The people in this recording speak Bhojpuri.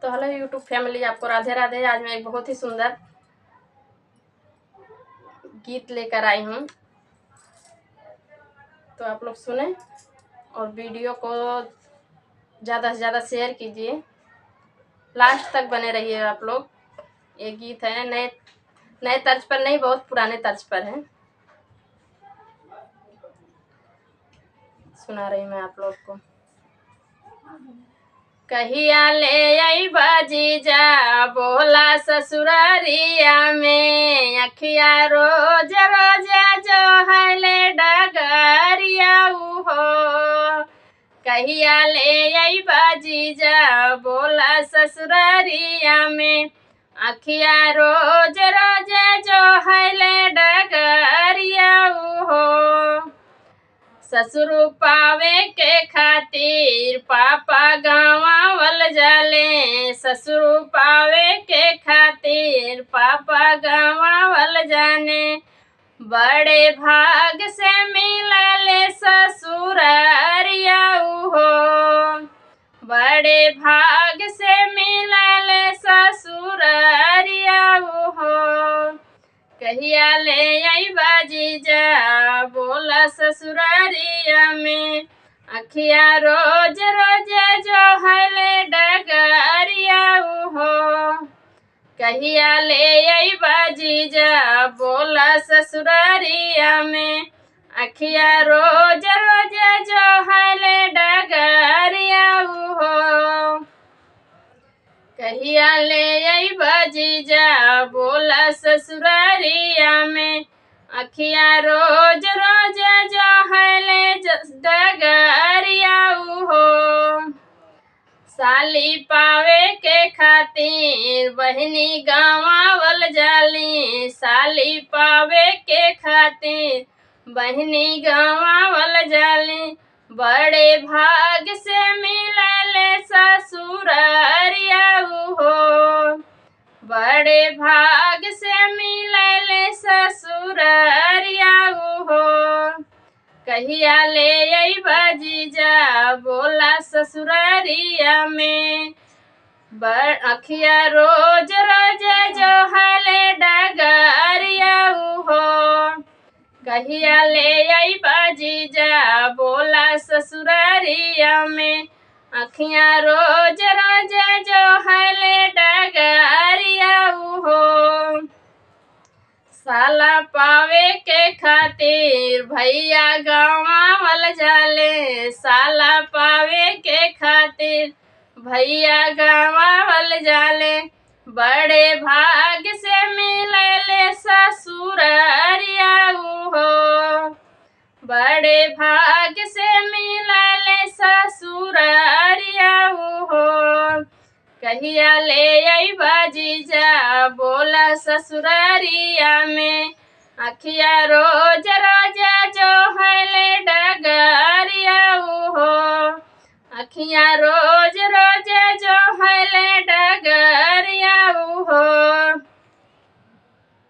तो हेलो यूट्यूब फैमिली, आपको राधे राधे। आज मैं एक बहुत ही सुंदर गीत लेकर आई हूँ, तो आप लोग सुने और वीडियो को ज़्यादा से ज़्यादा शेयर कीजिए, लास्ट तक बने रहिए आप लोग। ये गीत है नए नए तर्ज पर नहीं, बहुत पुराने तर्ज पर है। सुना रही मैं आप लोग को। कहिया ले आई बाजीजा बोला ससुरारिया में, अखिया रोज रोज जो है ले डगरिया हो। कहिया ले आई बाजीजा बोला ससुरारिया में, अखिया रोज रोज जो है ले डगरिया हो। ससुर पावे के खातिर पापा गाँवल जाले, ससुर पावे के खातिर पापा गाँवल जाने। बड़े भाग से मिलले ससुरारिया हो, बड़े भाग से मिलले ससुरारिया हो। कहिया ले आई बाजीजा बोला ससुरारिया में, अखिया रोज रोज जो है ले डगरिया हो। कहिया ले आई बाजीजा बोला ससुरारिया में, अखिया रोज रोज जो है ले डगरिया हो। कहिया ले आई बाजीजा बोला ससुरारिया में, अखिया रोज रोज जो है ले डगरिया हो। साली पावे के खातिर बहनी गाँवल जाली, साली पावे के खातिर बहनी गाँवल जाली। बड़े भाग से मिलले ससुरारिया हो, बड़े भाग से मिलले ससुरारिया हो। कहिया ले आई बाजीजा बोला ससुरारिया में, अखिया रोज रोज जो है ले डगरिया हो। कहिया ले आई बाजीजा बोला ससुरारिया में, अखिया रोज रोज जो है ले डगरिया हो। साला पावे के खातिर भैया गाँवल जाले, साला पावे के खातिर भैया गाँवल जाले। बड़े भाग से मिलले ससुरारिया हो, बड़े भाग से मिलले ससुरारिया हो। कहिया ले आई बाजीजा बोला ससुरारिया में, अखिया रोज रोज जो है ले डगरिया हो। अखिया